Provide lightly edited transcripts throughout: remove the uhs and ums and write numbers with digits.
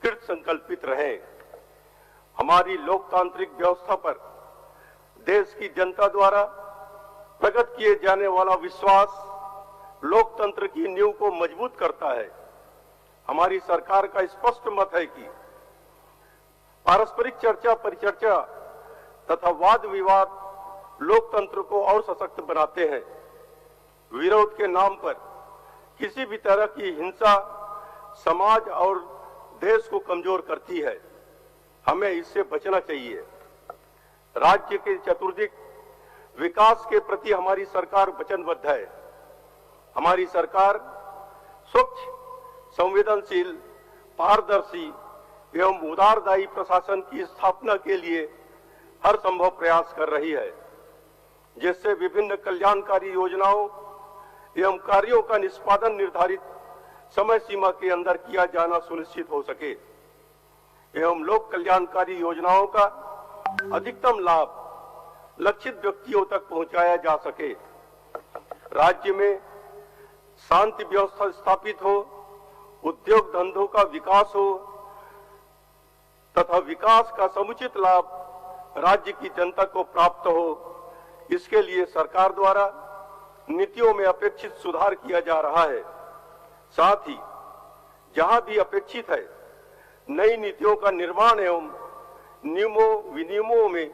कृत संकल्पित रहें। हमारी लोकतांत्रिक व्यवस्था पर देश की जनता द्वारा प्रकट किए जाने वाला विश्वास लोकतंत्र की नींव को मजबूत करता है। हमारी सरकार का स्पष्ट मत है कि पारस्परिक चर्चा, परिचर्चा तथा वाद विवाद लोकतंत्र को और सशक्त बनाते हैं। विरोध के नाम पर किसी भी तरह की हिंसा समाज और देश को कमजोर करती है। हमें इससे बचना चाहिए। राज्य के चतुर्दिक विकास के प्रति हमारी सरकार वचनबद्ध है। हमारी सरकार स्वच्छ, संवेदनशील, पारदर्शी एवं उदारदायी प्रशासन की स्थापना के लिए हर संभव प्रयास कर रही है, जिससे विभिन्न कल्याणकारी योजनाओं एवं कार्यों का निष्पादन निर्धारित समय सीमा के अंदर किया जाना सुनिश्चित हो सके एवं लोक कल्याणकारी योजनाओं का अधिकतम लाभ लक्षित व्यक्तियों तक पहुंचाया जा सके। राज्य में शांति व्यवस्था स्थापित हो, उद्योग धंधों का विकास हो तथा विकास का समुचित लाभ राज्य की जनता को प्राप्त हो। इसके लिए सरकार द्वारा नीतियों में अपेक्षित सुधार किया जा रहा है। साथ ही जहां भी अपेक्षित है, नई नीतियों का निर्माण एवं नियमों विनियमों में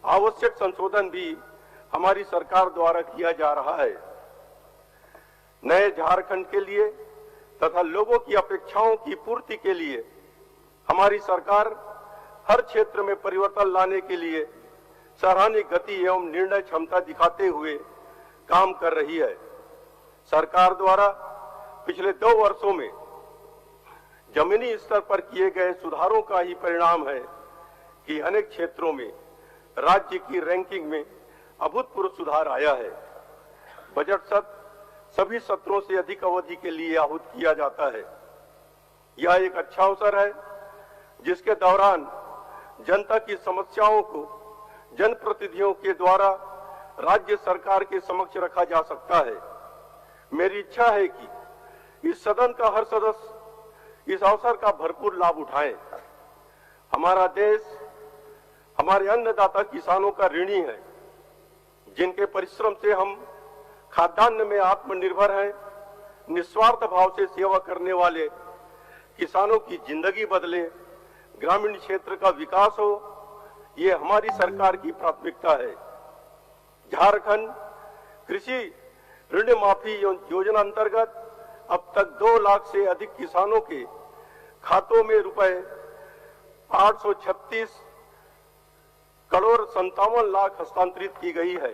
आवश्यक संशोधन भी हमारी सरकार द्वारा किया जा रहा है। नए झारखंड के लिए तथा लोगों की अपेक्षाओं की पूर्ति के लिए हमारी सरकार हर क्षेत्र में परिवर्तन लाने के लिए सराहनीय गति एवं निर्णय क्षमता दिखाते हुए काम कर रही है। सरकार द्वारा पिछले 2 वर्षों में जमीनी स्तर पर किए गए सुधारों का ही परिणाम है कि अनेक क्षेत्रों में राज्य की रैंकिंग में अभूतपूर्व सुधार आया है। बजट सत्र सभी सत्रों से अधिक अवधि के लिए आहूत किया जाता है। यह एक अच्छा अवसर है जिसके दौरान जनता की समस्याओं को जनप्रतिनिधियों के द्वारा राज्य सरकार के समक्ष रखा जा सकता है। मेरी इच्छा है कि इस सदन का हर सदस्य इस अवसर का भरपूर लाभ उठाए। हमारा देश हमारे अन्नदाता किसानों का ऋणी है, जिनके परिश्रम से हम खाद्यान्न में आत्मनिर्भर हैं। निस्वार्थ भाव से सेवा करने वाले किसानों की जिंदगी बदले, ग्रामीण क्षेत्र का विकास हो, ये हमारी सरकार की प्राथमिकता है। झारखंड कृषि ऋण माफी योजना अंतर्गत अब तक 2 लाख से अधिक किसानों के खातों में रुपए 836 करोड़ 57 लाख हस्तांतरित की गई है।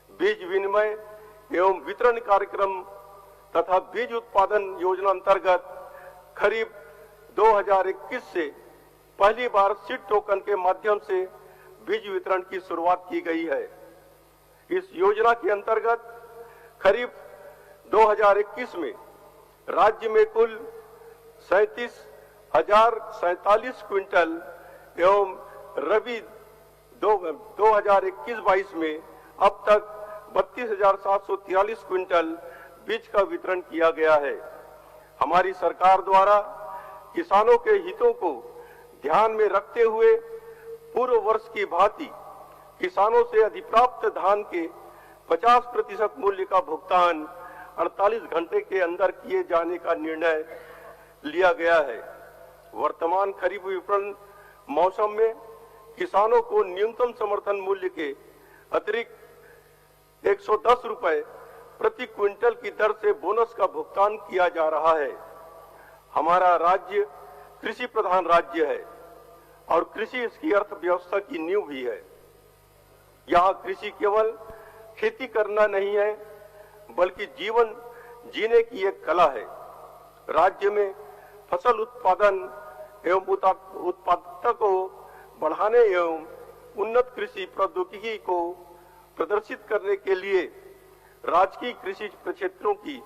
बीज विनिमय एवं वितरण कार्यक्रम तथा बीज उत्पादन योजना अंतर्गत खरीफ 2021 से पहली बार सीड टोकन के माध्यम से बीज वितरण की शुरुआत की गई है। इस योजना के अंतर्गत खरीफ 2021 में राज्य में कुल 37,047 क्विंटल एवं रबी 2021-22 में अब तक 32,743 क्विंटल बीज का वितरण किया गया है। हमारी सरकार द्वारा किसानों के हितों को ध्यान में रखते हुए पूर्व वर्ष की भांति किसानों से अधिप्राप्त धान के 50% मूल्य का भुगतान 48 घंटे के अंदर किए जाने का निर्णय लिया गया है। वर्तमान खरीफ विपणन मौसम में किसानों को न्यूनतम समर्थन मूल्य के अतिरिक्त 110 रुपए प्रति क्विंटल की दर से बोनस का भुगतान किया जा रहा है। हमारा राज्य कृषि प्रधान राज्य है और कृषि इसकी अर्थव्यवस्था की नींव भी है। यहाँ कृषि केवल खेती करना नहीं है, बल्कि जीवन जीने की एक कला है। राज्य में फसल उत्पादन एवं उत्पादकता को बढ़ाने एवं उन्नत कृषि प्रौद्योगिकी को प्रदर्शित करने के लिए राजकीय कृषि प्रक्षेत्रों की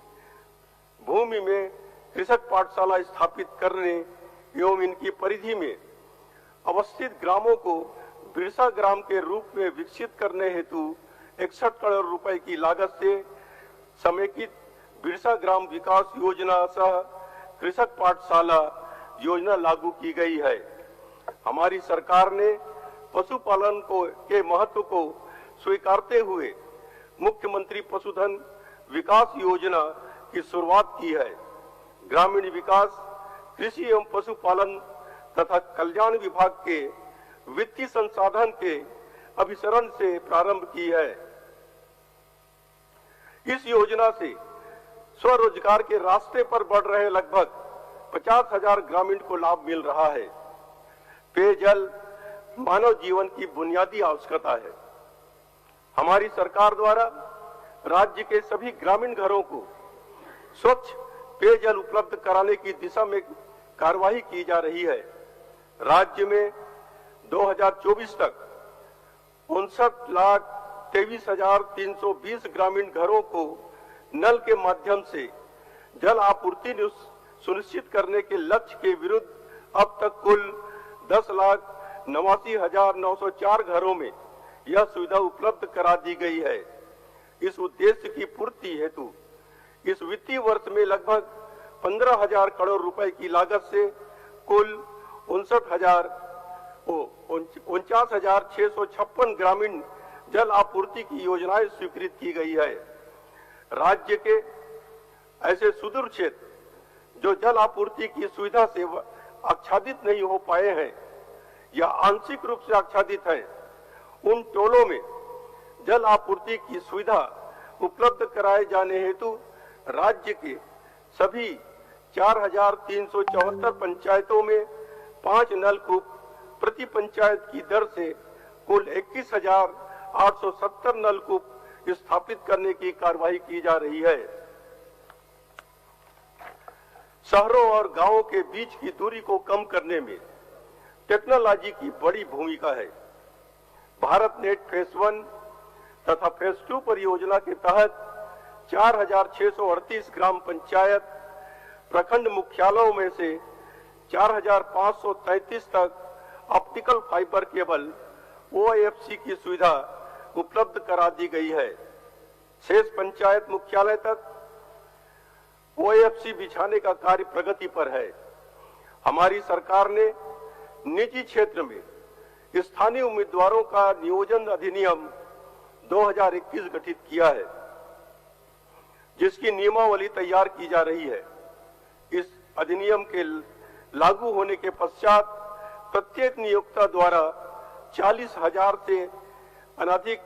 भूमि में कृषक पाठशाला स्थापित करने एवं इनकी परिधि में अवस्थित ग्रामों को बिरसा ग्राम के रूप में विकसित करने हेतु 61 करोड़ रुपए की लागत से समेकित बिरसा ग्राम विकास योजना सह कृषक पाठशाला योजना लागू की गई है। हमारी सरकार ने पशुपालन के महत्व को स्वीकारते हुए मुख्यमंत्री पशुधन विकास योजना की शुरुआत की है। ग्रामीण विकास, कृषि एवं पशुपालन तथा कल्याण विभाग के वित्तीय संसाधन के अभिसरण से प्रारंभ की है। इस योजना से स्वरोजगार के रास्ते पर बढ़ रहे लगभग 50,000 ग्रामीण को लाभ मिल रहा है। पेयजल मानव जीवन की बुनियादी आवश्यकता है। हमारी सरकार द्वारा राज्य के सभी ग्रामीण घरों को स्वच्छ पेयजल उपलब्ध कराने की दिशा में कार्यवाही की जा रही है। राज्य में 2024 तक 59,23,320 ग्रामीण घरों को नल के माध्यम से जल आपूर्ति सुनिश्चित करने के लक्ष्य के विरुद्ध अब तक कुल 10,89,904 घरों में यह सुविधा उपलब्ध करा दी गई है। इस उद्देश्य की पूर्ति हेतु इस वित्तीय वर्ष में लगभग 15,000 करोड़ रुपए की लागत से कुल 49,656 ग्रामीण जल आपूर्ति की योजनाएं स्वीकृत की गई है। राज्य के ऐसे सुदूर क्षेत्र जो जल आपूर्ति की सुविधा से आच्छादित नहीं हो पाए हैं या आंशिक रूप से आच्छादित हैं, उन टोलों में जल आपूर्ति की सुविधा उपलब्ध कराए जाने हेतु राज्य के सभी 4,374 पंचायतों में 5 नलकूप प्रति पंचायत की दर से कुल 21,870 नलकूप स्थापित करने की कार्यवाही की जा रही है। शहरों और गांवों के बीच की दूरी को कम करने में टेक्नोलॉजी की बड़ी भूमिका है। भारत नेट फेज 1 तथा फेज 2 परियोजना के तहत 4,638 ग्राम पंचायत प्रखंड मुख्यालयों में से 4,533 तक ऑप्टिकल फाइबर केबल OIFC की सुविधा उपलब्ध करा दी गई है। शेष पंचायत मुख्यालय तक OIFC बिछाने का कार्य प्रगति पर है। हमारी सरकार ने निजी क्षेत्र में स्थानीय उम्मीदवारों का नियोजन अधिनियम 2021 गठित किया है, जिसकी नियमावली तैयार की जा रही है। इस अधिनियम के लागू होने के पश्चात प्रत्येक नियोक्ता द्वारा 40,000 से अनधिक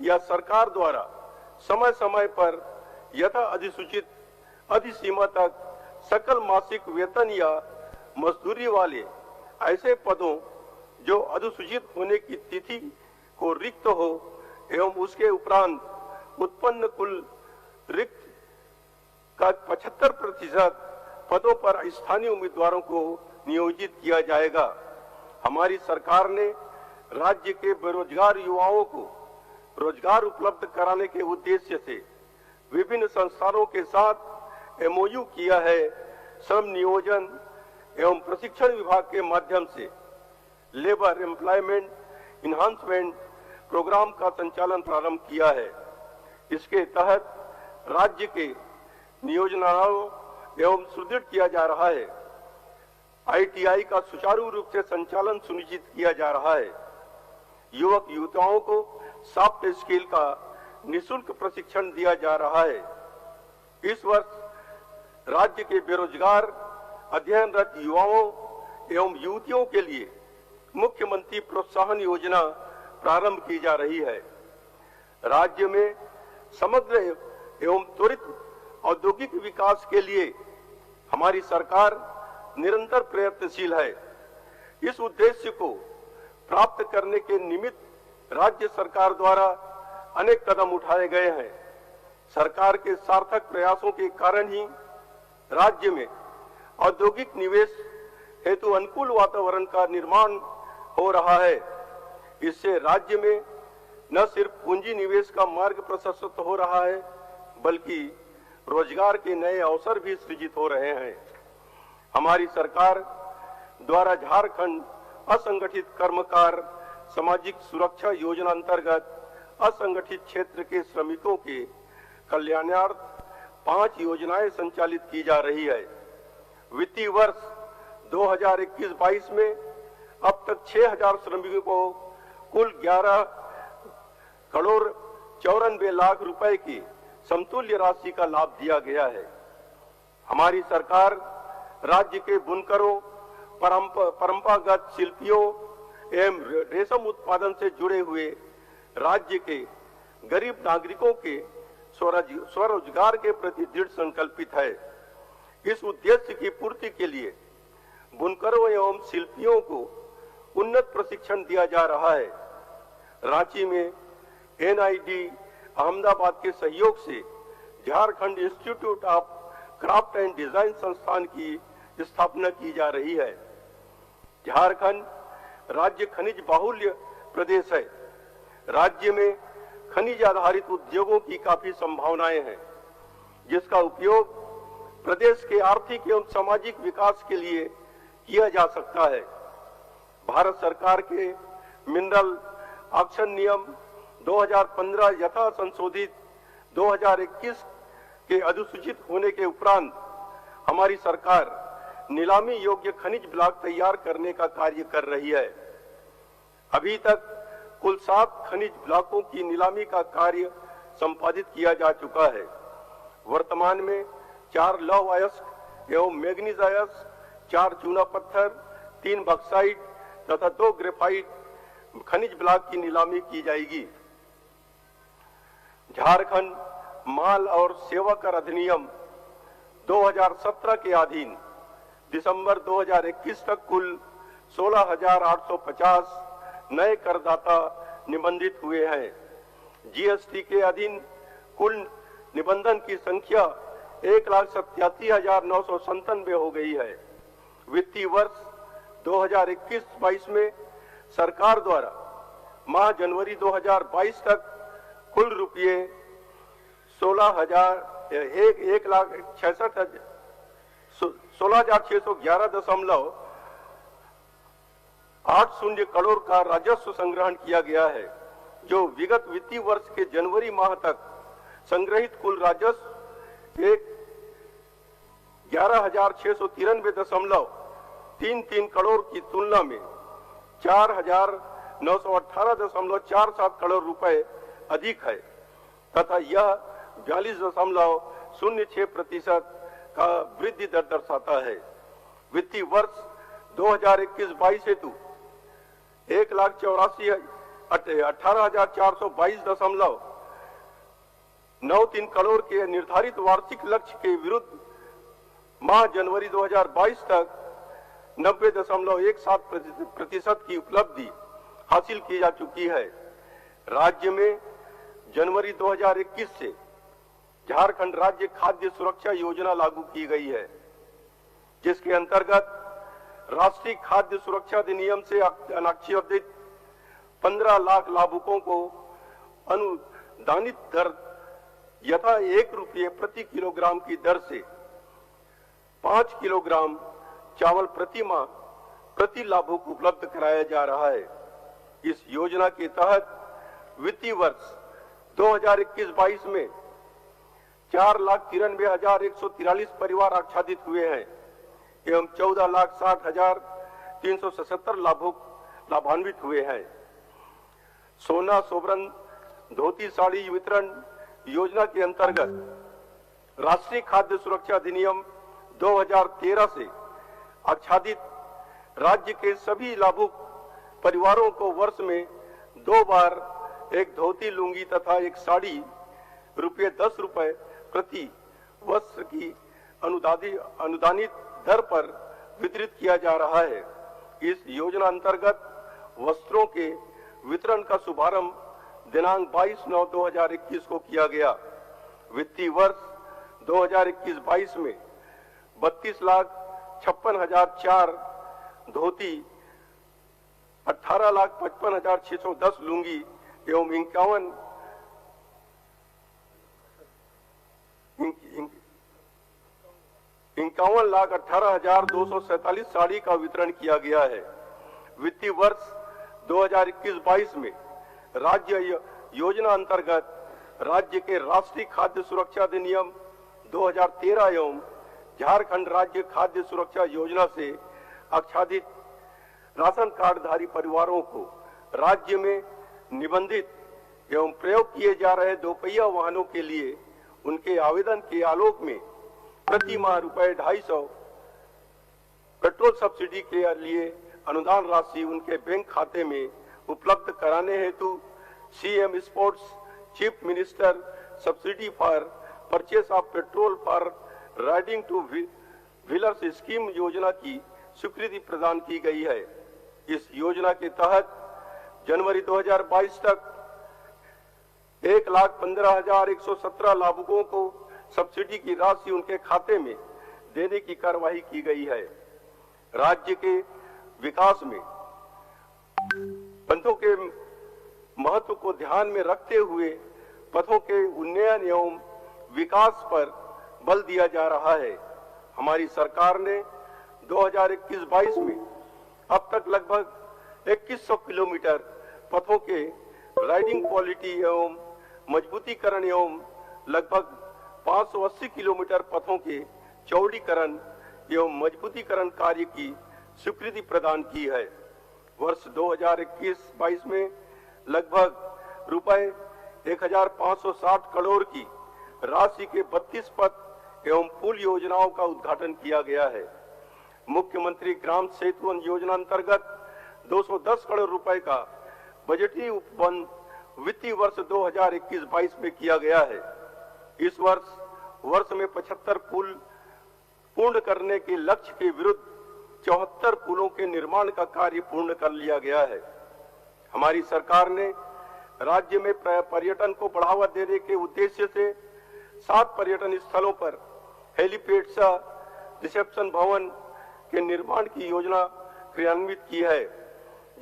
या सरकार द्वारा समय समय पर यथा अधिसूचित अधिसीमा तक सकल मासिक वेतन या मजदूरी वाले ऐसे पदों जो अधिसूचित होने की तिथि को रिक्त हो एवं उसके उपरांत उत्पन्न कुल रिक्त का 75% पदों पर स्थानीय उम्मीदवारों को नियोजित किया जाएगा। हमारी सरकार ने राज्य के बेरोजगार युवाओं को रोजगार उपलब्ध कराने के उद्देश्य से विभिन्न संस्थानों के साथ MOU किया है। श्रम नियोजन एवं प्रशिक्षण विभाग के माध्यम से लेबर एम्प्लॉयमेंट इन्हांसमेंट प्रोग्राम का संचालन प्रारंभ किया है। इसके तहत राज्य के नियोजनाओं एवं सुदृढ़ किया जा रहा है। ITI का सुचारू रूप से संचालन सुनिश्चित किया जा रहा है। युवक युवतियों को सॉफ्ट स्किल का निःशुल्क प्रशिक्षण दिया जा रहा है। इस वर्ष राज्य के बेरोजगार अध्ययनरत युवाओं एवं युवतियों के लिए मुख्यमंत्री प्रोत्साहन योजना प्रारंभ की जा रही है। राज्य में समग्र एवं त्वरित औद्योगिक विकास के लिए हमारी सरकार निरंतर प्रयत्नशील है। इस उद्देश्य को प्राप्त करने के निमित्त राज्य सरकार द्वारा अनेक कदम उठाए गए हैं। सरकार के सार्थक प्रयासों के कारण ही राज्य में औद्योगिक निवेश हेतु अनुकूल वातावरण का निर्माण हो रहा है। इससे राज्य में न सिर्फ पूंजी निवेश का मार्ग प्रशस्त हो रहा है, बल्कि रोजगार के नए अवसर भी सृजित हो रहे हैं। हमारी सरकार द्वारा झारखंड असंगठित कर्मकार सामाजिक सुरक्षा योजना अंतर्गत असंगठित क्षेत्र के श्रमिकों के कल्याणार्थ 5 योजनाएं संचालित की जा रही है। वित्तीय वर्ष 2021-22 में अब तक 6,000 श्रमिकों को कुल 11 करोड़ 94 लाख रुपए की समतुल्य राशि का लाभ दिया गया है। हमारी सरकार राज्य के बुनकरों, परंपरागत शिल्पियों एवं रेशम उत्पादन से जुड़े हुए राज्य के गरीब नागरिकों के स्वरोजगार के प्रति दृढ़ संकल्पित है। इस उद्देश्य की पूर्ति के लिए बुनकरों एवं शिल्पियों को उन्नत प्रशिक्षण दिया जा रहा है। रांची में एनआईडी अहमदाबाद के सहयोग से Jharkhand institute of craft and design संस्थान की स्थापना की जा रही है। झारखंड राज्य खनिज बाहुल्य प्रदेश है। राज्य में खनिज आधारित उद्योगों की काफी संभावनाएं हैं, जिसका उपयोग प्रदेश के आर्थिक एवं सामाजिक विकास के लिए किया जा सकता है। भारत सरकार के मिनरल ऑक्शन नियम 2015 यथा संशोधित 2021 के अधिसूचित होने के उपरांत हमारी सरकार नीलामी योग्य खनिज ब्लॉक तैयार करने का कार्य कर रही है। अभी तक कुल 7 खनिज ब्लॉकों की नीलामी का कार्य संपादित किया जा चुका है। वर्तमान में 4 लौह अयस्क एवं मैग्नीज अयस्क, 4 चूना पत्थर, 3 बक्साइट तथा 2 ग्रेफाइट खनिज ब्लॉक की नीलामी की जाएगी। झारखंड माल और सेवा कर अधिनियम 2017 के अधीन दिसंबर 2021 तक कुल 16,850 नए करदाता निबंधित हुए हैं। जीएसटी के अधीन कुल निबंधन की संख्या 1,87,997 हो गई है। वित्तीय वर्ष 2021-22 में सरकार द्वारा माह जनवरी 2022 तक कुल रुपये 16,611.80 करोड़ का राजस्व संग्रहण किया गया है, जो विगत वित्तीय वर्ष के जनवरी माह तक संग्रहित कुल राजस्व 11,693.33 करोड़ की तुलना में 4,918.47 करोड़ रुपए अधिक है तथा यह 42.06% का वृद्धि दर दर्शाता है। वित्तीय वर्ष 2021-22 हेतु 1,18,422.93 करोड़ के निर्धारित वार्षिक लक्ष्य के विरुद्ध माह जनवरी 2022 तक 90.17% की उपलब्धि हासिल की जा चुकी है। राज्य में जनवरी 2021 से झारखंड राज्य खाद्य सुरक्षा योजना लागू की गई है, जिसके अंतर्गत राष्ट्रीय खाद्य सुरक्षा अधिनियम से अनाच्छादित 15 लाख लाभुकों को अनुदानित दर यथा 1 रुपये प्रति किलोग्राम की दर से 5 किलोग्राम चावल प्रति माह प्रति लाभुक उपलब्ध कराया जा रहा है। इस योजना के तहत वित्तीय वर्ष 2021-22 में 4,93,143 परिवार आच्छादित हुए हैं एवं 14,60,377 लाभुक लाभान्वित हुए हैं। सोना सोबरन धोती साड़ी वितरण योजना के अंतर्गत राष्ट्रीय खाद्य सुरक्षा अधिनियम 2013 से आच्छादित राज्य के सभी लाभुक परिवारों को वर्ष में 2 बार एक धोती लुंगी तथा एक साड़ी ₹10 प्रति वस्त्र की अनुदानित दर पर वितरित किया जा रहा है। इस योजना अंतर्गत वस्त्रों के वितरण का शुभारंभ दिनांक 22/9/2021 को किया गया। वित्तीय वर्ष 2021-22 में 32,56,004 धोती, 18,55,610 लुंगी एवं 51,18,247 साड़ी का वितरण किया गया है। वित्तीय वर्ष 2021-22 में राज्य योजना अंतर्गत राज्य के राष्ट्रीय खाद्य सुरक्षा अधिनियम 2013 एवं झारखंड राज्य खाद्य सुरक्षा योजना से आच्छादित राशन कार्डधारी परिवारों को राज्य में निबंधित एवं प्रयोग किए जा रहे दोपहिया वाहनों के लिए उनके आवेदन के आलोक में प्रति माह ₹250 पेट्रोल सब्सिडी के लिए अनुदान राशि उनके बैंक खाते में उपलब्ध कराने हेतु CM sports chief minister subsidy for purchase of petrol for riding two wheelers scheme योजना की स्वीकृति प्रदान की गई है। इस योजना के तहत जनवरी 2022 तक 1,15,117 लाभुकों को सब्सिडी की राशि उनके खाते में देने की कार्यवाही की गई है। राज्य के विकास में पथों के महत्व को ध्यान में रखते हुए पथों के उन्नयन एवं विकास पर बल दिया जा रहा है। हमारी सरकार ने 2021-22 में अब तक लगभग 2100 किलोमीटर पथों के राइडिंग क्वालिटी एवं मजबूतीकरण एवं लगभग 580 किलोमीटर पथों के चौड़ीकरण एवं मजबूतीकरण कार्य की स्वीकृति प्रदान की है। वर्ष 2021-22 में लगभग रुपए 1,560 करोड़ की राशि के 32 पथ एवं पुल योजनाओं का उद्घाटन किया गया है। मुख्यमंत्री ग्राम सेतु योजना अंतर्गत 210 करोड़ रुपए का बजटीय उपवन वित्तीय वर्ष 2021-22 में किया गया है। इस वर्ष में 75 पुल पूर्ण करने के लक्ष्य के विरुद्ध 74 पुलों के निर्माण का कार्य पूर्ण कर लिया गया है। हमारी सरकार ने राज्य में पर्यटन को बढ़ावा देने के उद्देश्य से 7 पर्यटन स्थलों पर हेलीपैड सह रिसेप्शन भवन के निर्माण की योजना क्रियान्वित की है,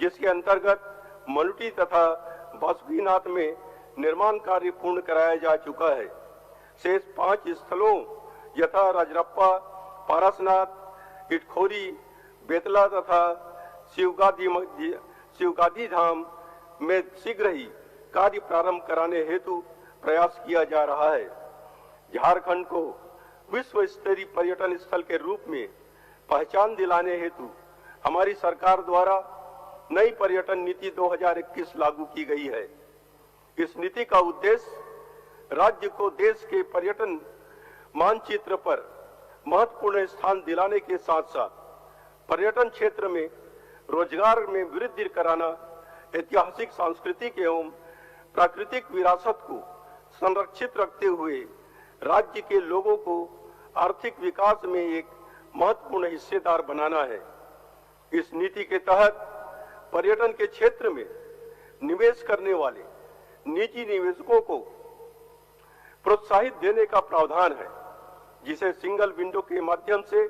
जिसके अंतर्गत मलुटी तथा बासुकीनाथ में निर्माण कार्य पूर्ण कराया जा चुका है। शेष 5 स्थलों यथा राजरप्पा, पारसनाथ, इटखोरी, बेतला तथा शिवगादी धाम में शीघ्र ही कार्य प्रारंभ कराने हेतु प्रयास किया जा रहा है। झारखंड को विश्व स्तरीय पर्यटन स्थल के रूप में पहचान दिलाने हेतु हमारी सरकार द्वारा नई पर्यटन नीति 2021 लागू की गई है। इस नीति का उद्देश्य राज्य को देश के पर्यटन मानचित्र पर महत्वपूर्ण स्थान दिलाने के साथ साथ पर्यटन क्षेत्र में रोजगार में वृद्धि कराना, ऐतिहासिक, सांस्कृतिक एवं प्राकृतिक विरासत को संरक्षित रखते हुए राज्य के लोगों को आर्थिक विकास में एक महत्वपूर्ण हिस्सेदार बनाना है। इस नीति के तहत पर्यटन के क्षेत्र में निवेश करने वाले निजी निवेशकों को प्रोत्साहित देने का प्रावधान है, जिसे सिंगल विंडो के माध्यम से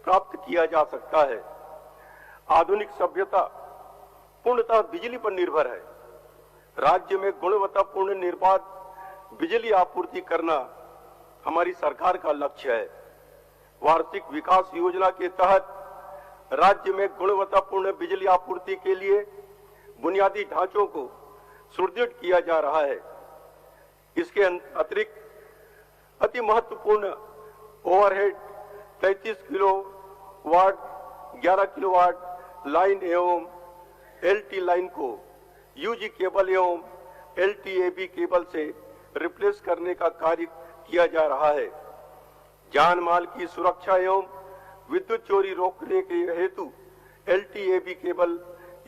प्राप्त किया जा सकता है। आधुनिक सभ्यता पूर्णतः बिजली पर निर्भर है। राज्य में गुणवत्तापूर्ण निर्बाध बिजली आपूर्ति करना हमारी सरकार का लक्ष्य है। वार्षिक विकास योजना के तहत राज्य में गुणवत्तापूर्ण बिजली आपूर्ति के लिए बुनियादी ढांचों को सुदृढ़ किया जा रहा है। इसके अतिरिक्त अति महत्वपूर्ण ओवरहेड 33 किलोवाट, 11 किलोवाट लाइन एवं एलटी लाइन को यूजी केबल एवं एलटीएबी केबल से रिप्लेस करने का कार्य किया जा रहा है। जान माल की सुरक्षा एवं विद्युत चोरी रोकने के हेतु एलटीएबी केबल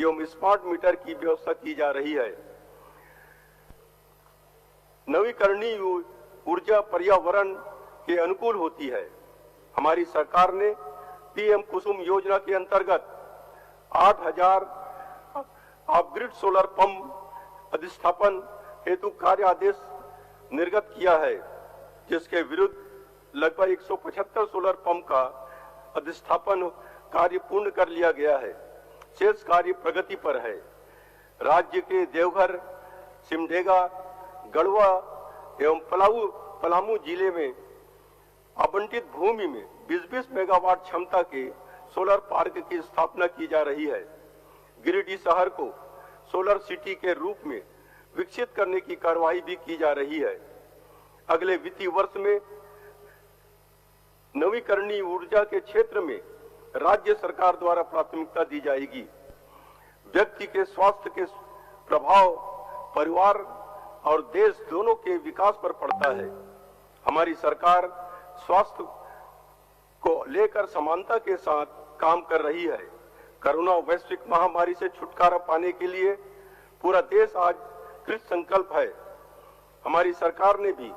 एवं स्मार्ट मीटर की व्यवस्था की जा रही है। नवीकरणीय ऊर्जा पर्यावरण के अनुकूल होती है। हमारी सरकार ने पीएम कुसुम योजना के अंतर्गत 8,000 ऑफ-ग्रिड सोलर पंप अधिस्थापन हेतु कार्य आदेश निर्गत किया है, जिसके विरुद्ध लगभग 175 सोलर पंप का अधिस्थापन कार्य पूर्ण कर लिया गया है। शेष कार्य प्रगति पर है। राज्य के देवघर, सिमडेगा, गढ़वा एवं पलामू जिले में आवंटित भूमि में 20-20 मेगावाट क्षमता के सोलर पार्क की स्थापना की जा रही है। गिरिडीह शहर को सोलर सिटी के रूप में विकसित करने की कार्यवाही भी की जा रही है। अगले वित्तीय वर्ष में नवीकरणीय ऊर्जा के क्षेत्र में राज्य सरकार द्वारा प्राथमिकता दी जाएगी। व्यक्ति के स्वास्थ्य के प्रभाव परिवार और देश दोनों के विकास पर पड़ता है। हमारी सरकार स्वास्थ्य को लेकर समानता के साथ काम कर रही है। कोरोना वैश्विक महामारी से छुटकारा पाने के लिए पूरा देश आज कृत संकल्प है। हमारी सरकार ने भी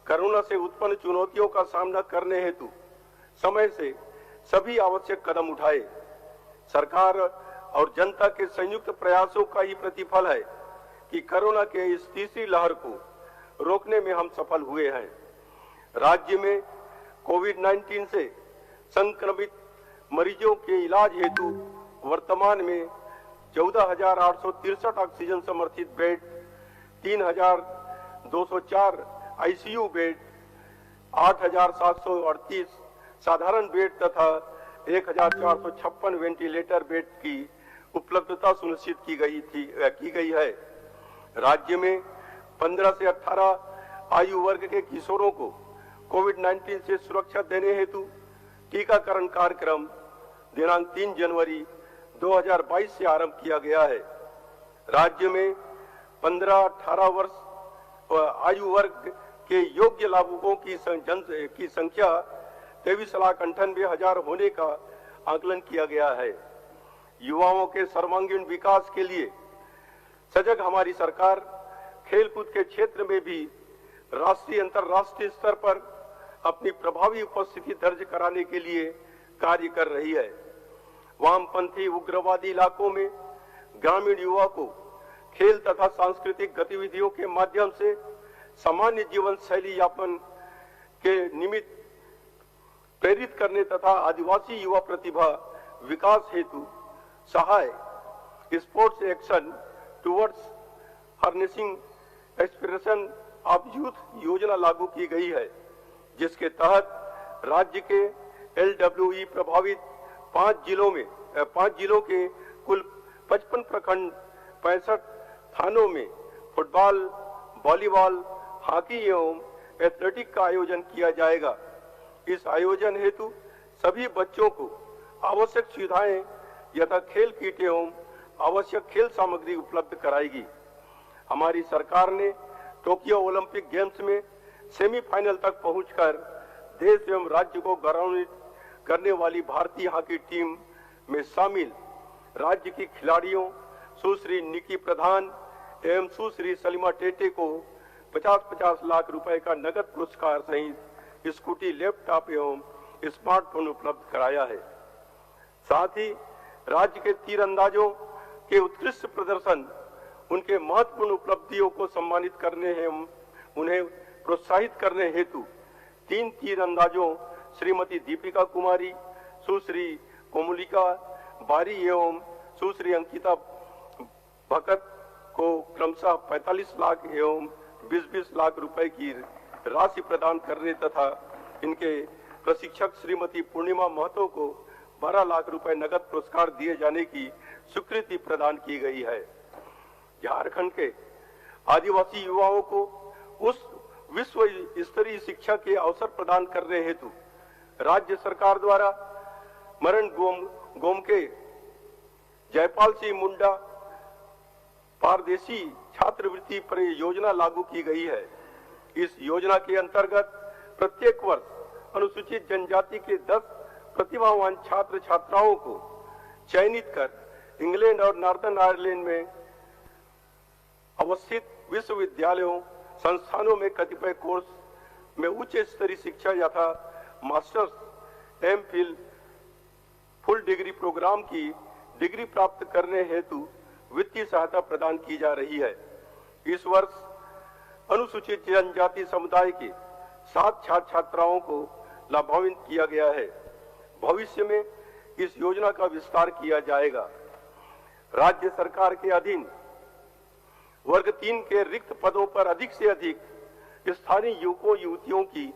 कोरोना से उत्पन्न चुनौतियों का सामना करने हेतु समय से सभी आवश्यक कदम उठाए। सरकार और जनता के संयुक्त प्रयासों का ही प्रतिफल है कि कोरोना के इस तीसरी लहर को रोकने में हम सफल हुए हैं। राज्य में कोविड-19 से संक्रमित मरीजों के इलाज हेतु वर्तमान में 14,863 ऑक्सीजन समर्थित बेड, 3,204 आईसीयू बेड, 8,738 साधारण बेड तथा 1,456 वेंटिलेटर बेड की उपलब्धता सुनिश्चित की गई है। राज्य में 15 से 18 आयु वर्ग के किशोरों को कोविड-19 से सुरक्षा देने हेतु टीकाकरण कार्यक्रम दिनांक 3 जनवरी 2022 से आरंभ किया गया है। राज्य में 15-18 वर्ष आयु वर्ग के योग्य लाभुकों की संख्या 23,98,000 होने का आकलन किया गया है। युवाओं के सर्वांगीण विकास के लिए सजग हमारी सरकार खेलकूद के क्षेत्र में भी राष्ट्रीय अंतर्राष्ट्रीय स्तर पर अपनी प्रभावी उपस्थिति दर्ज कराने के लिए कार्य कर रही है। वामपंथी उग्रवादी इलाकों में ग्रामीण युवा को खेल तथा सांस्कृतिक गतिविधियों के माध्यम से सामान्य जीवन शैली यापन के निमित्त प्रेरित करने तथा आदिवासी युवा प्रतिभा विकास हेतु Sahay sports action towards harnessing aspiration of youth योजना लागू की गई है, जिसके तहत राज्य के LWE प्रभावित 5 जिलों के कुल 55 प्रखंड 65 थानों में फुटबॉल, वॉलीबॉल, हॉकी एवं एथलेटिक का आयोजन किया जाएगा। इस आयोजन हेतु सभी बच्चों को आवश्यक सुविधाएं यथा खेल किट एवं आवश्यक खेल सामग्री उपलब्ध कराएगी। हमारी सरकार ने टोक्यो ओलंपिक गेम्स में सेमीफाइनल तक पहुंचकर देश एवं राज्य को गौरवान्वित करने वाली भारतीय हॉकी टीम में शामिल राज्य की खिलाड़ियों सुश्री निकी प्रधान एवं सुश्री सलीमा टेटे को 50-50 लाख रुपए का नगद पुरस्कार सहित स्कूटी, लैपटॉप एवं स्मार्टफोन उपलब्ध कराया है। साथ ही राज्य के तीरंदाजों के उत्कृष्ट प्रदर्शन, उनके महत्वपूर्ण उपलब्धियों को सम्मानित करने एवं उन्हें प्रोत्साहित करने हेतु 3 तीरंदाजों श्रीमती दीपिका कुमारी, सुश्री कोमलिका बारी एवं सुश्री अंकिता भगत को क्रमशः 45 लाख एवं 20-20 लाख रुपए की राशि प्रदान करने तथा इनके प्रशिक्षक श्रीमती पूर्णिमा महतो को 12 लाख रुपए नगद पुरस्कार दिए जाने की स्वीकृति प्रदान की गई है। झारखंड के आदिवासी युवाओं को उस विश्व स्तरीय शिक्षा के अवसर प्रदान करने हेतु राज्य सरकार द्वारा मरण गोमके जयपाल सिंह मुंडा पारदेशी छात्रवृत्ति परियोजना लागू की गई है। इस योजना के अंतर्गत प्रत्येक वर्ष अनुसूचित जनजाति के 10 प्रतिभावान छात्र छात्राओं को चयनित कर इंग्लैंड और नॉर्दर्न आयरलैंड में अवस्थित विश्वविद्यालयों संस्थानों में कतिपय कोर्स में उच्च स्तरीय शिक्षा यथा masters, MPhil, full degree programme की डिग्री प्राप्त करने हेतु वित्तीय सहायता प्रदान की जा रही है। इस वर्ष अनुसूचित जनजाति समुदाय के 7 छात्र छात्राओं को लाभान्वित किया गया है। भविष्य में इस योजना का विस्तार किया जाएगा। राज्य सरकार के अधीन वर्ग 3 के रिक्त पदों पर अधिक से अधिक स्थानीय युवकों युवतियों की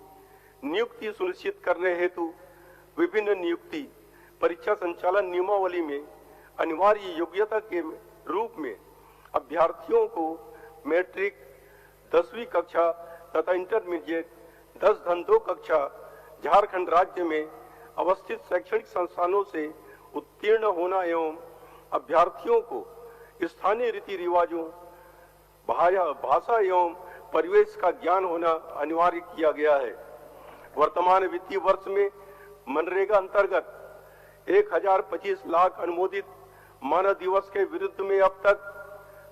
नियुक्ति सुनिश्चित करने हेतु विभिन्न नियुक्ति परीक्षा संचालन नियमावली में अनिवार्य योग्यता के रूप में अभ्यर्थियों को मैट्रिक 10वीं कक्षा तथा इंटरमीडिएट 10-2 कक्षा झारखंड राज्य में अवस्थित शैक्षणिक संस्थानों से उत्तीर्ण होना एवं अभ्यर्थियों को स्थानीय रीति रिवाजों, भाषा एवं परिवेश का ज्ञान होना अनिवार्य किया गया है। वर्तमान वित्तीय वर्ष में मनरेगा अंतर्गत 1025 लाख अनुमोदित मानव दिवस के विरुद्ध में अब तक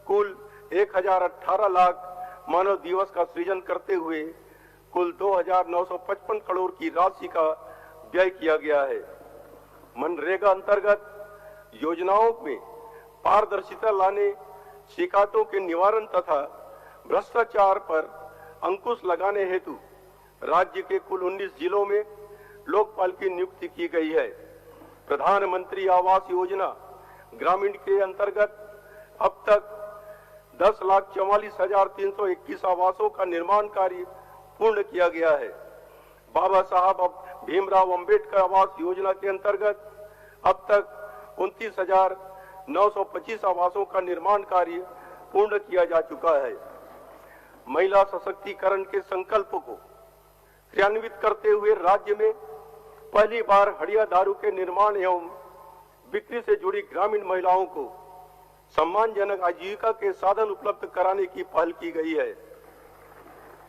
कुल 1018 लाख मानव दिवस का सृजन करते हुए कुल 2955 करोड़ की राशि का व्यय किया गया है। मनरेगा अंतर्गत योजनाओं में पारदर्शिता लाने, शिकायतों के निवारण तथा भ्रष्टाचार पर अंकुश लगाने हेतु राज्य के कुल 19 जिलों में लोकपाल की नियुक्ति की गई है। प्रधानमंत्री आवास योजना ग्रामीण के अंतर्गत अब तक 10,44,321 आवासों का निर्माण कार्य पूर्ण किया गया है। बाबा साहब भीमराव अंबेडकर आवास योजना के अंतर्गत अब तक 29,925 आवासों का निर्माण कार्य पूर्ण किया जा चुका है। महिला सशक्तिकरण के संकल्प को क्रियान्वित करते हुए राज्य में पहली बार हड़िया दारू के निर्माण एवं बिक्री से जुड़ी ग्रामीण महिलाओं को सम्मानजनक आजीविका के साधन उपलब्ध कराने की पहल की गई है।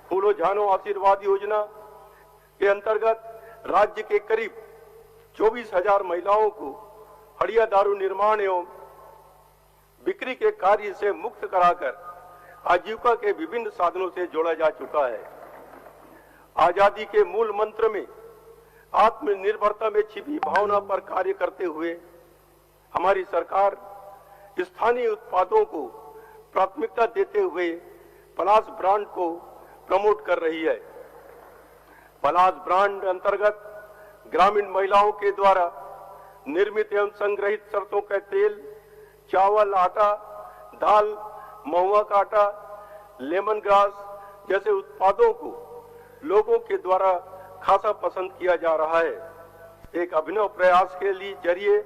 फूलो झानो आशीर्वाद योजना के अंतर्गत राज्य के करीब 24,000 महिलाओं को हड़िया दारू निर्माण एवं बिक्री के कार्य से मुक्त कराकर आजीविका के विभिन्न साधनों से जोड़ा जा चुका है। आजादी के मूल मंत्र में आत्मनिर्भरता में छिपी भावना पर कार्य करते हुए हमारी सरकार स्थानीय उत्पादों को प्राथमिकता देते हुए पलाश ब्रांड को प्रमोट कर रही है। पलाश ब्रांड अंतर्गत ग्रामीण महिलाओं के द्वारा निर्मित एवं संग्रहित सरसों का तेल, चावल, आटा, दाल, महुआ का आटा, लेमन ग्रास जैसे उत्पादों को लोगों के द्वारा खासा पसंद किया जा रहा है। एक अभिनव प्रयास के लिए जरिए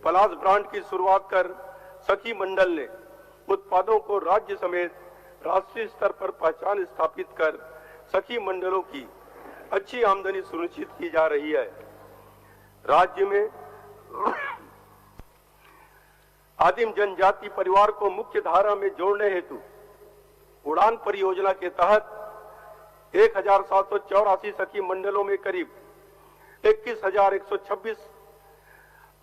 पलाश ब्रांड की शुरुआत कर सखी मंडल ने उत्पादों को राज्य समेत राष्ट्रीय स्तर पर पहचान स्थापित कर सखी मंडलों की अच्छी आमदनी सुनिश्चित की जा रही है। राज्य में आदिम जनजाति परिवार को मुख्य धारा में जोड़ने हेतु उड़ान परियोजना के तहत 1,784 सखी मंडलों में करीब 21,126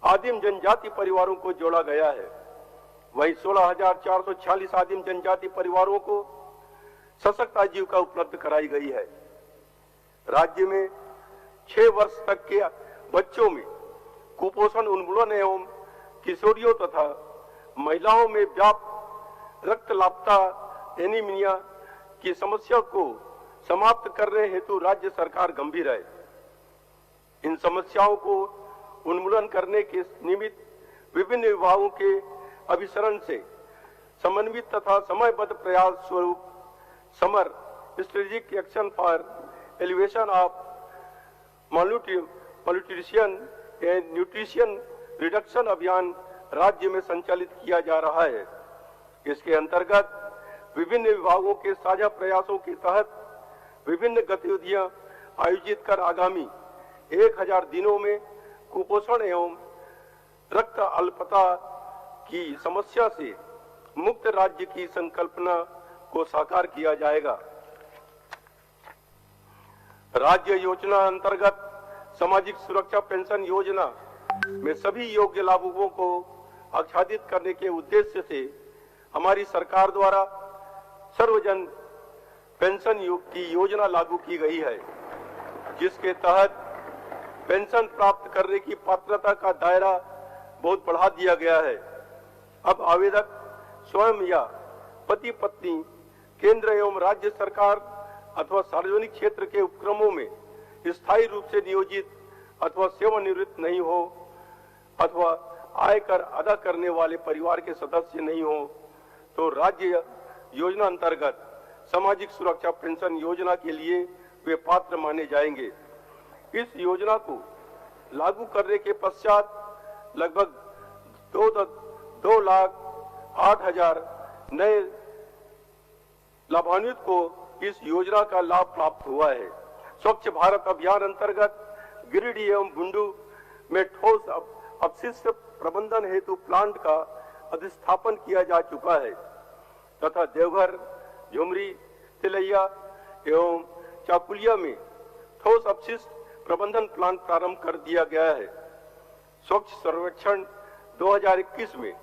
आदिम जनजाति परिवारों को जोड़ा गया है। वहीं 16,446 आदिम जनजाति परिवारों को सशक्त आजीविका उपलब्ध कराई गई है। राज्य में 6 वर्ष तक के बच्चों में कुपोषण उन्मूलन एवं किशोरियों तथा महिलाओं में व्याप्त रक्तलापता एनीमिया की समस्या को समाप्त करने हेतु राज्य सरकार गंभीर है। इन समस्याओं को उन्मूलन करने के निमित्त विभिन्न विभागों के अभिसरण से समन्वित तथा समयबद्ध प्रयास स्वरूप summer strategic action for elevation of malnutrition and nutrition reduction अभियान राज्य में संचालित किया जा रहा है। इसके अंतर्गत विभिन्न विभागों के साझा प्रयासों के तहत विभिन्न गतिविधियां आयोजित कर आगामी 1000 दिनों में कुपोषण एवं रक्त अल्पता की समस्या से मुक्त राज्य की संकल्पना को साकार किया जाएगा। राज्य योजना अंतर्गत सामाजिक सुरक्षा पेंशन योजना में सभी योग्य लाभुकों को आच्छादित करने के उद्देश्य से हमारी सरकार द्वारा सर्वजन पेंशन की योजना लागू की गई है, जिसके तहत पेंशन प्राप्त करने की पात्रता का दायरा बहुत बढ़ा दिया गया है। अब आवेदक स्वयं या पति पत्नी केंद्र एवं राज्य सरकार अथवा सार्वजनिक क्षेत्र के उपक्रमों में स्थायी रूप से नियोजित अथवा सेवानिवृत्त नहीं हो अथवा आयकर अदा करने वाले परिवार के सदस्य नहीं हो तो राज्य योजना अंतर्गत सामाजिक सुरक्षा पेंशन योजना के लिए वे पात्र माने जाएंगे। इस योजना को लागू करने के पश्चात लगभग 2,08,000 नए लाभान्वित को इस योजना का लाभ प्राप्त हुआ है। स्वच्छ भारत अभियान अंतर्गत गिरिडीह एवं बुंडू में ठोस अपशिष्ट प्रबंधन हेतु प्लांट का अधिस्थापन किया जा चुका है तथा देवघर, झुमरी, तिलैया एवं चाकुलिया में ठोस अपशिष्ट प्रबंधन प्लांट प्रारंभ कर दिया गया है। स्वच्छ सर्वेक्षण 2021 में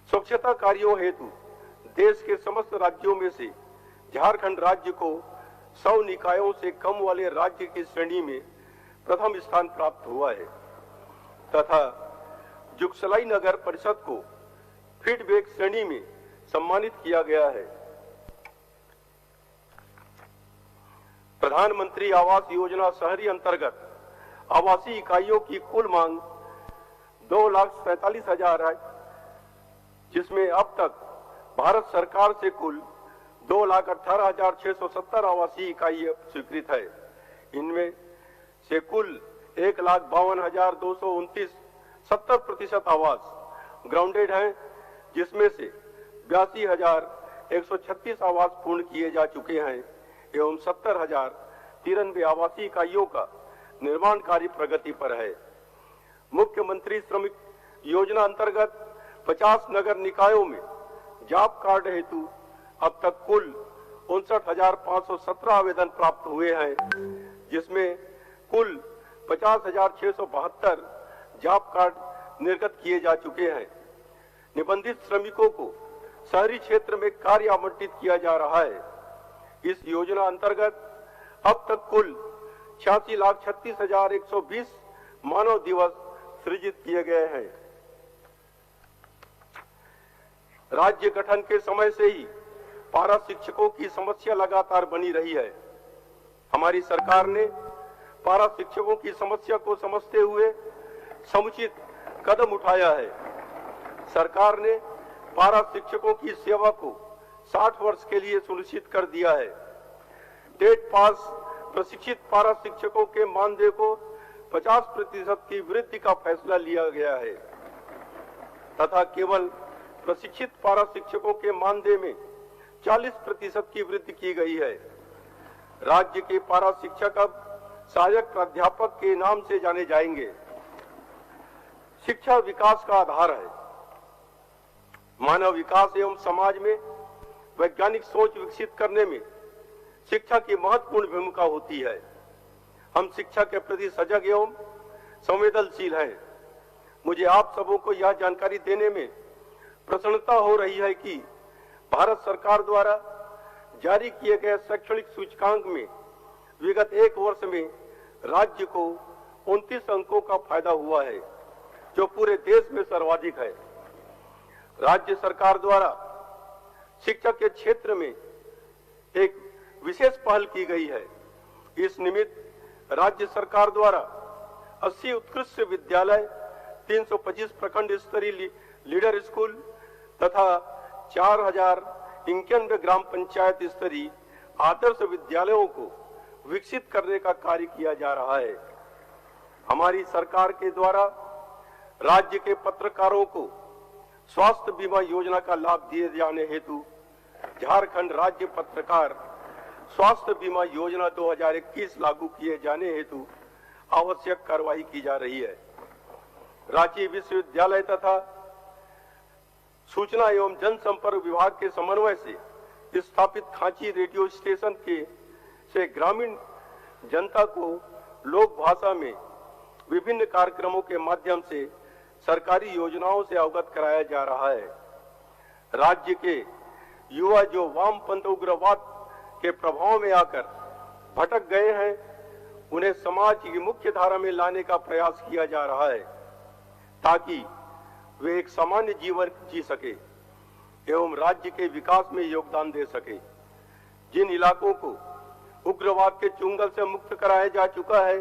स्वच्छता कार्यों हेतु देश के समस्त राज्यों में से झारखंड राज्य को 100 निकायों से कम वाले राज्य की श्रेणी में प्रथम स्थान प्राप्त हुआ है तथा जुगसलाई नगर परिषद को फीडबैक श्रेणी में सम्मानित किया गया है। प्रधानमंत्री आवास योजना शहरी अंतर्गत आवासीय इकाइयों की कुल मांग 2,47,000 है, जिसमें अब तक भारत सरकार से कुल 2,18,670 आवासीय इकाइयां स्वीकृत है। इनमें से कुल 1,52,229 70% आवास ग्राउंडेड हैं, जिसमें से 82,136 आवास पूर्ण किए जा चुके हैं एवं 70,093 आवासीय इकाइयों का निर्माण कार्य प्रगति पर है। मुख्यमंत्री श्रमिक योजना अंतर्गत 50 नगर निकायों में जॉब कार्ड हेतु अब तक कुल 59,517 आवेदन प्राप्त हुए हैं, जिसमें कुल 50,672 जॉब कार्ड निर्गत किए जा चुके हैं। निबंधित श्रमिकों को शहरी क्षेत्र में कार्य आवंटित किया जा रहा है। इस योजना अंतर्गत अब तक कुल 86,36,120 मानव दिवस सृजित किए गए हैं। राज्य गठन के समय से ही पारा शिक्षकों की समस्या लगातार बनी रही है। हमारी सरकार ने पारा शिक्षकों की समस्या को समझते हुए समुचित कदम उठाया है। सरकार ने पारा शिक्षकों की सेवा को 60 वर्ष के लिए सुनिश्चित कर दिया है। टेट पास प्रशिक्षित पारा शिक्षकों के मानदेय को 50% की वृद्धि का फैसला लिया गया है तथा केवल प्रशिक्षित पारा शिक्षकों के मानदेय में 40% की वृद्धि की गई है। राज्य के पारा शिक्षक अब सहायक प्राध्यापक के नाम से जाने जाएंगे। शिक्षा विकास का आधार है। मानव विकास एवं समाज में वैज्ञानिक सोच विकसित करने में शिक्षा की महत्वपूर्ण भूमिका होती है। हम शिक्षा के प्रति सजग एवं संवेदनशील हैं। मुझे आप सबों को यह जानकारी देने में प्रसन्नता हो रही है कि भारत सरकार द्वारा जारी किए गए शैक्षणिक सूचकांक में विगत एक वर्ष में राज्य को 29 अंकों का फायदा हुआ है, जो पूरे देश में सर्वाधिक है। राज्य सरकार द्वारा शिक्षा के क्षेत्र में एक विशेष पहल की गई है। इस निमित्त राज्य सरकार द्वारा 80 उत्कृष्ट विद्यालय, 325 प्रखंड स्तरीय लीडर स्कूल तथा 4,091 ग्राम पंचायत स्तरीय आदर्श विद्यालयों को विकसित करने का कार्य किया जा रहा है। हमारी सरकार के द्वारा राज्य के पत्रकारों को स्वास्थ्य बीमा योजना का लाभ दिए जाने हेतु झारखंड राज्य पत्रकार स्वास्थ्य बीमा योजना 2021 लागू किए जाने हेतु आवश्यक कार्रवाई की जा रही है। रांची विश्वविद्यालय तथा सूचना एवं जनसंपर्क विभाग के समन्वय से स्थापित खांची रेडियो स्टेशन से ग्रामीण जनता को लोक भाषा में विभिन्न कार्यक्रमों के माध्यम से सरकारी योजनाओं से अवगत कराया जा रहा है। राज्य के युवा जो वामपंथ उग्रवाद के प्रभाव में आकर भटक गए हैं, उन्हें समाज की मुख्य धारा में लाने का प्रयास किया जा रहा है ताकि वे एक सामान्य जीवन जी सके एवं राज्य के विकास में योगदान दे सके। जिन इलाकों को उग्रवाद के चुंगल से मुक्त कराया जा चुका है,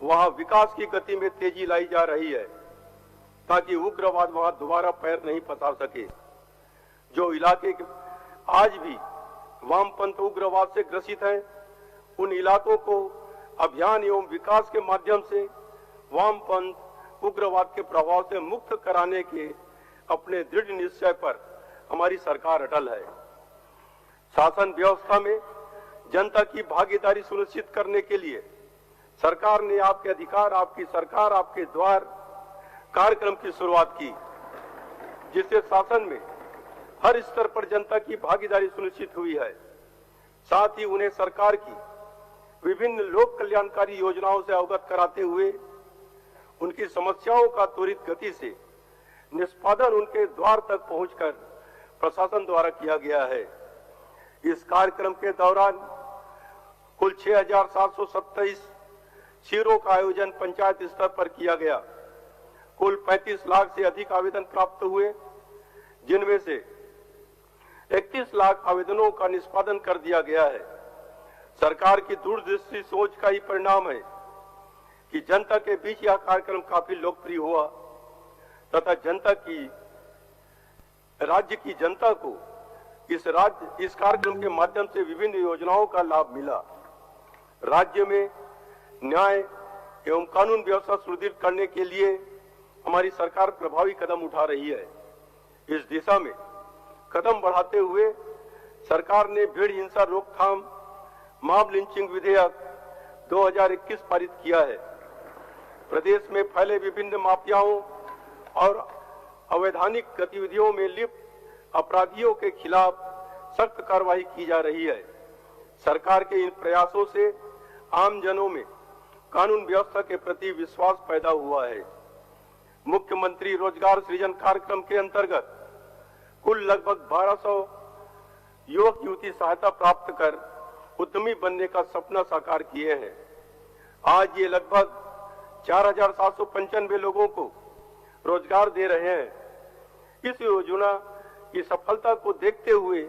वहां विकास की गति में तेजी लाई जा रही है ताकि उग्रवाद वहां दोबारा पैर नहीं पसार सके। जो इलाके आज भी वामपंथ उग्रवाद से ग्रसित हैं, उन इलाकों को अभियान एवं विकास के माध्यम से वामपंथ उग्रवाद के प्रभाव से मुक्त कराने के अपने दृढ़ निश्चय पर हमारी सरकार अटल है। शासन व्यवस्था में जनता की भागीदारी सुनिश्चित करने के लिए सरकार ने आपके अधिकार, आपकी सरकार, आपके द्वार कार्यक्रम की शुरुआत की, जिससे शासन में हर स्तर पर जनता की भागीदारी सुनिश्चित हुई है। साथ ही उन्हें सरकार की विभिन्न लोक कल्याणकारी योजनाओं से अवगत कराते हुए उनकी समस्याओं का त्वरित गति से निष्पादन उनके द्वार तक पहुंचकर प्रशासन द्वारा किया गया है। इस कार्यक्रम के दौरान कुल 6,727 शिविरों का आयोजन पंचायत स्तर पर किया गया। कुल 35 लाख से अधिक आवेदन प्राप्त हुए, जिनमें से 31 लाख आवेदनों का निष्पादन कर दिया गया है। सरकार की दूरदृष्टि सोच का ही परिणाम है कि जनता के बीच यह कार्यक्रम काफी लोकप्रिय हुआ तथा राज्य की जनता को इस कार्यक्रम के माध्यम से विभिन्न योजनाओं का लाभ मिला। राज्य में न्याय एवं कानून व्यवस्था सुदृढ़ करने के लिए हमारी सरकार प्रभावी कदम उठा रही है। इस दिशा में कदम बढ़ाते हुए सरकार ने भीड़ हिंसा रोकथाम मॉब लिंचिंग विधेयक 2021 पारित किया है। प्रदेश में फैले विभिन्न माफियाओं और अवैधानिक गतिविधियों में लिप्त अपराधियों के खिलाफ सख्त कार्रवाई की जा रही है। सरकार के इन प्रयासों से आम जनों में कानून व्यवस्था के प्रति विश्वास पैदा हुआ है। मुख्यमंत्री रोजगार सृजन कार्यक्रम के अंतर्गत कुल लगभग 1200 युवक युवती सहायता प्राप्त कर उद्यमी बनने का सपना साकार किए हैं। आज ये लगभग 4,795 लोगों को रोजगार दे रहे हैं। इस योजना की सफलता को देखते हुए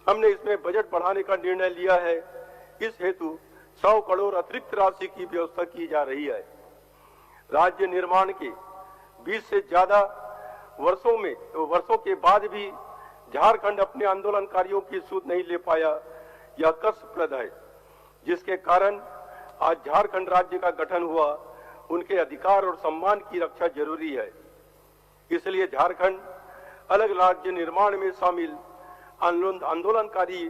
हमने इसमें बजट बढ़ाने का निर्णय लिया है। इस हेतु 100 करोड़ अतिरिक्त राशि की व्यवस्था की जा रही है। राज्य निर्माण के 20 से ज्यादा वर्षों के बाद भी झारखंड अपने आंदोलनकारियों की सूद नहीं ले पाया, यह कष्टप्रद है। जिसके कारण आज झारखंड राज्य का गठन हुआ। उनके अधिकार और सम्मान की रक्षा जरूरी है। इसलिए झारखंड अलग राज्य निर्माण में शामिल आंदोलनकारी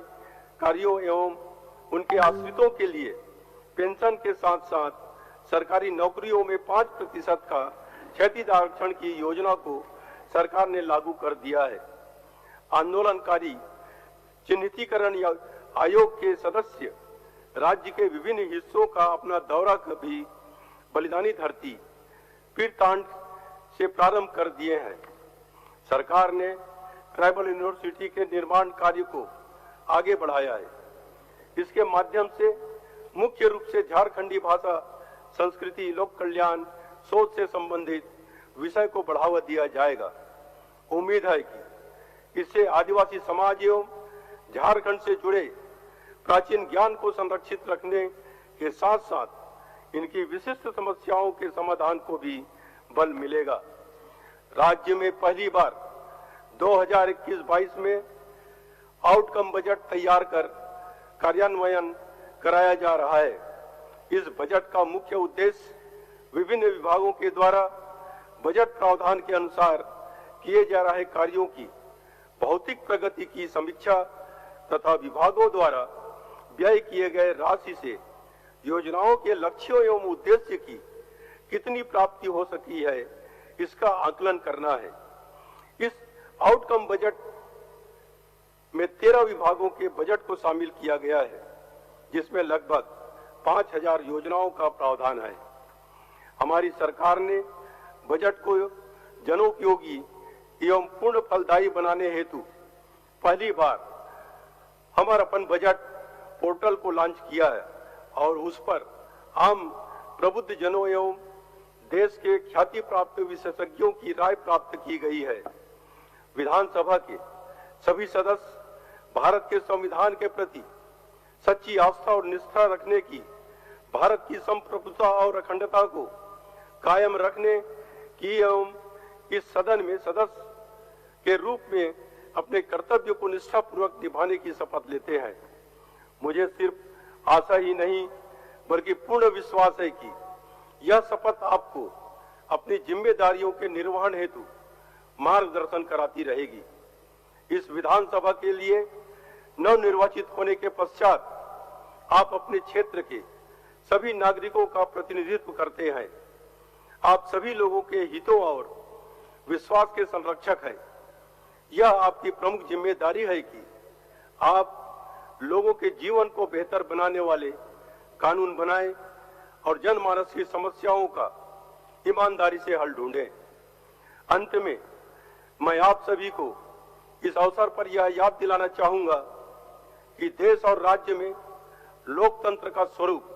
कार्यों एवं उनके आश्रितों के लिए पेंशन के साथ साथ सरकारी नौकरियों में 5% का क्षैतिज आरक्षण की योजना को सरकार ने लागू कर दिया है। आंदोलनकारी चिन्हितीकरण आयोग के सदस्य राज्य के विभिन्न हिस्सों का अपना दौरा भी बलिदानी धरती पीरतांड से प्रारंभ कर दिए हैं। सरकार ने ट्राइबल यूनिवर्सिटी के निर्माण कार्य को आगे बढ़ाया है। इसके माध्यम से मुख्य रूप से झारखंडी भाषा, संस्कृति, लोक कल्याण, शोध से संबंधित विषय को बढ़ावा दिया जाएगा। उम्मीद है कि इससे आदिवासी समाज एवं झारखंड से जुड़े प्राचीन ज्ञान को संरक्षित रखने के साथ साथ इनकी विशिष्ट समस्याओं के समाधान को भी बल मिलेगा। राज्य में पहली बार 2021-22 में आउटकम बजट तैयार कर कार्यान्वयन कराया जा रहा है। इस बजट का मुख्य उद्देश्य विभिन्न विभागों के द्वारा बजट प्रावधान के अनुसार किए जा रहे कार्यों की भौतिक प्रगति की समीक्षा तथा विभागों द्वारा व्यय किए गए राशि से योजनाओं के लक्ष्यों एवं उद्देश्य की कितनी प्राप्ति हो सकी है, इसका आकलन करना है। इस आउटकम बजट में 13 विभागों के बजट को शामिल किया गया है, जिसमें लगभग 5,000 योजनाओं का प्रावधान है। हमारी सरकार ने बजट को जनोपयोगी एवं पूर्ण फलदायी बनाने हेतु पहली बार हमारा अपन बजट पोर्टल को लॉन्च किया है और उस पर आम प्रबुद्ध जनों एवं देश के ख्याति प्राप्त विशेषज्ञों की राय प्राप्त की गई है। विधानसभा के सभी सदस्य भारत के संविधान के प्रति सच्ची आस्था और निष्ठा रखने की, भारत की संप्रभुता और अखंडता को कायम रखने की एवं इस सदन में सदस्य के रूप में अपने कर्तव्य को निष्ठापूर्वक निभाने की शपथ लेते हैं। मुझे सिर्फ आशा ही नहीं बल्कि पूर्ण विश्वास है कि यह शपथ आपको अपनी जिम्मेदारियों के निर्वहन हेतु मार्गदर्शन कराती रहेगी। इस विधानसभा के लिए नवनिर्वाचित होने के पश्चात आप अपने क्षेत्र के सभी नागरिकों का प्रतिनिधित्व करते हैं। आप सभी लोगों के हितों और विश्वास के संरक्षक हैं। यह आपकी प्रमुख जिम्मेदारी है कि आप लोगों के जीवन को बेहतर बनाने वाले कानून बनाएं और जनमानस की समस्याओं का ईमानदारी से हल ढूंढें। अंत में मैं आप सभी को इस अवसर पर यह याद दिलाना चाहूंगा कि देश और राज्य में लोकतंत्र का स्वरूप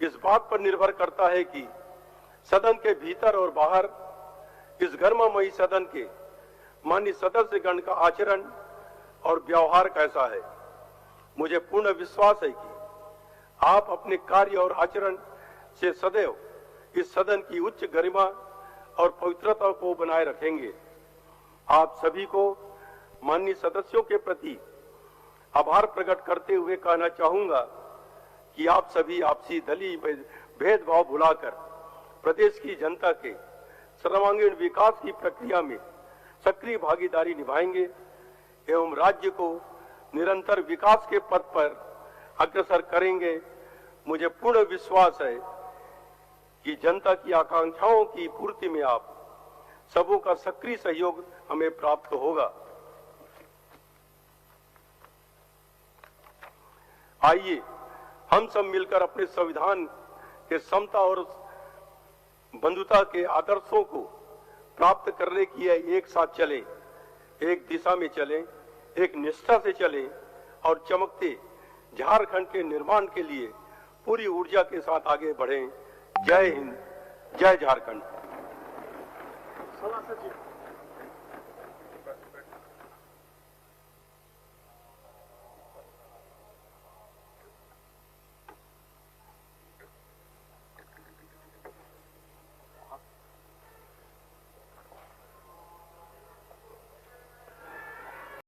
इस बात पर निर्भर करता है कि सदन के भीतर और बाहर इस गर्ममयी सदन के माननीय सदस्यगण का आचरण और व्यवहार कैसा है। मुझे पूर्ण विश्वास है कि आप अपने कार्य और आचरण से सदैव इस सदन की उच्च गरिमा और पवित्रता को बनाए रखेंगे। आप सभी को माननीय सदस्यों के प्रति आभार प्रकट करते हुए कहना चाहूंगा कि आप सभी आपसी दलीय भेदभाव भुलाकर प्रदेश की जनता के सर्वांगीण विकास की प्रक्रिया में सक्रिय भागीदारी निभाएंगे एवं राज्य को निरंतर विकास के पथ पर अग्रसर करेंगे। मुझे पूर्ण विश्वास है कि जनता की आकांक्षाओं की पूर्ति में आप सबों का सक्रिय सहयोग हमें प्राप्त होगा। आइए हम सब मिलकर अपने संविधान के समता और बंधुता के आदर्शों को प्राप्त करने की एक साथ चलें, एक दिशा में चलें, एक निष्ठा से चलें और चमकते झारखंड के निर्माण के लिए पूरी ऊर्जा के साथ आगे बढ़ें। जय हिंद, जय झारखंड।